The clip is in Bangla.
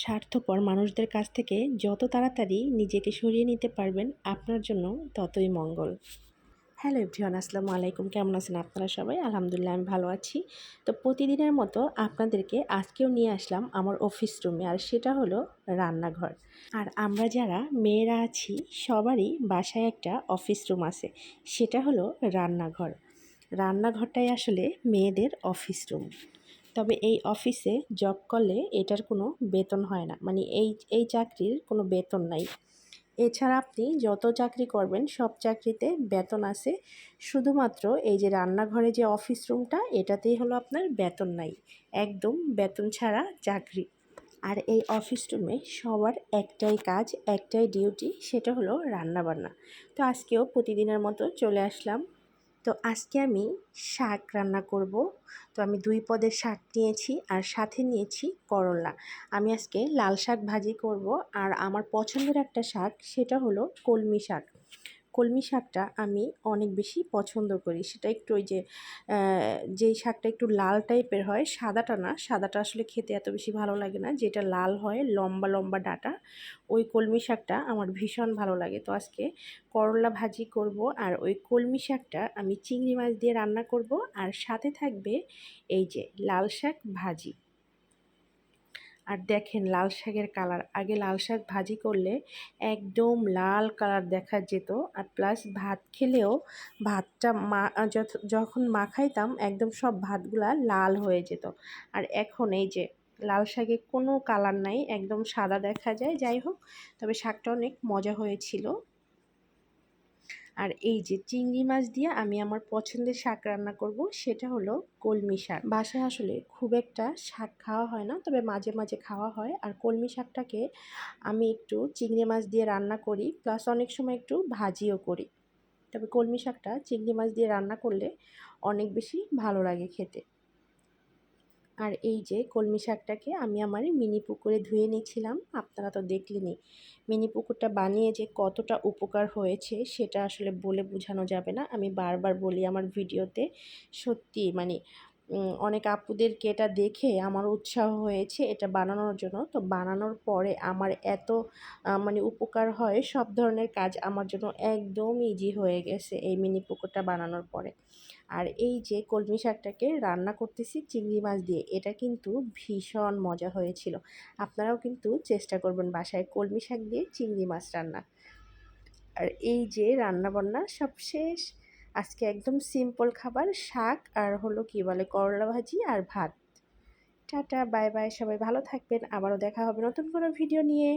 স্বার্থপর মানুষদের কাছ থেকে যত তাড়াতাড়ি নিজেকে সরিয়ে নিতে পারবেন আপনার জন্য ততই মঙ্গল। হ্যালো এভরিওয়ান, আসসালামু আলাইকুম। কেমন আছেন আপনারা সবাই? আলহামদুলিল্লাহ আমি ভালো আছি। তো প্রতিদিনের মতো আপনাদেরকে আজকেও নিয়ে আসলাম আমার অফিস রুমে, আর সেটা হলো রান্নাঘর। আর আমরা যারা মেয়েরা আছি সবারই বাসায় একটা অফিস রুম আছে, সেটা হলো রান্নাঘর। রান্নাঘরটাই আসলে মেয়েদের অফিস রুম। তবে এই অফিসে জব করলে এটার কোনো বেতন হয় না, মানে এই চাকরির কোনো বেতন নাই। এছাড়া আপনি যত চাকরি করবেন সব চাকরিতে বেতন আছে, শুধুমাত্র এই যে রান্নাঘরে যে অফিস রুমটা এটাতেই হলো আপনার বেতন নাই, একদম বেতন ছাড়া চাকরি। আর এই অফিস রুমে সবার একটাই কাজ, একটাই ডিউটি, সেটা হলো রান্নাবান্না। তো আজকেও প্রতিদিনের মতো চলে আসলাম। তো আজকে আমি শাক রান্না করব। তো আমি 2 পদের শাক নিয়েছি আর সাথে নিয়েছি করলা। আমি আজকে লাল শাক ভাজি করব। আর আমার পছন্দের একটা শাক, সেটা হলো কলমি শাক। কলমি শাকটা আমি অনেক বেশি পছন্দ করি। সেটা একটু ওই যে যেই শাকটা একটু লাল টাইপের হয়, সাদাটা না, সাদাটা আসলে খেতে এত বেশি ভালো লাগে না। যেটা লাল হয়, লম্বা লম্বা ডাঁটা, ওই কলমি শাকটা আমার ভীষণ ভালো লাগে। তো আজকে করলা ভাজি করব, আর ওই কলমি শাকটা আমি চিংড়ি মাছ দিয়ে রান্না করব, আর সাথে থাকবে এই যে লাল শাক ভাজি। আর দেখেন লাল শাকের কালার, আগে লাল শাক ভাজি করলে একদম লাল কালার দেখা যেত, আর প্লাস ভাত খেলেও ভাতটা যখন মাখাইতাম একদম সব ভাতগুলা লাল হয়ে যেত। আর এখন এই যে লাল শাকে কোনো কালার নাই, একদম সাদা দেখা যায়। যাই হোক, তবে শাকটা অনেক মজা হয়েছিল। আর এই যে চিংড়ি মাছ দিয়ে আমি আমার পছন্দের শাক রান্না করব, সেটা হলো কলমি শাক। বাসায় আসলে খুব একটা শাক খাওয়া হয় না, তবে মাঝে মাঝে খাওয়া হয়। আর কলমি শাকটাকে আমি একটু চিংড়ি মাছ দিয়ে রান্না করি, প্লাস অনেক সময় একটু ভাজিও করি। তবে কলমি শাকটা চিংড়ি মাছ দিয়ে রান্না করলে অনেক বেশি ভালো লাগে খেতে। আর এই যে কলমি শাকটাকে আমি আমার মিনি পুকুরে ধুয়ে নিয়েছিলাম, আপনারা তো দেখলেনই। মিনি পুকুরটা বানিয়ে যে কতটা উপকার হয়েছে সেটা আসলে বলে বোঝানো যাবে না। আমি বারবার বলি আমার ভিডিওতে, সত্যি মানে অনেক আপুদেরকে এটা দেখে আমার উৎসাহ হয়েছে এটা বানানোর জন্য। তো বানানোর পরে আমার এত মানে উপকার হয়, সব ধরনের কাজ আমার জন্য একদম ইজি হয়ে গেছে এই মিনি পুকুরটা বানানোর পরে। আর এই যে কলমি শাকটাকে রান্না করতেছি চিংড়ি মাছ দিয়ে, এটা কিন্তু ভীষণ মজা হয়েছিল। আপনারাও কিন্তু চেষ্টা করবেন বাসায় কলমি শাক দিয়ে চিংড়ি মাছ রান্না। আর এই যে রান্না বান্না সব শেষ। আজকে একদম সিম্পল খাবার, শাক আর হলো কি বলে করলা ভাজি আর ভাত। টাটা, বাই বাই, সবাই ভালো থাকবেন। আবারও দেখা হবে নতুন কোনো ভিডিও নিয়ে।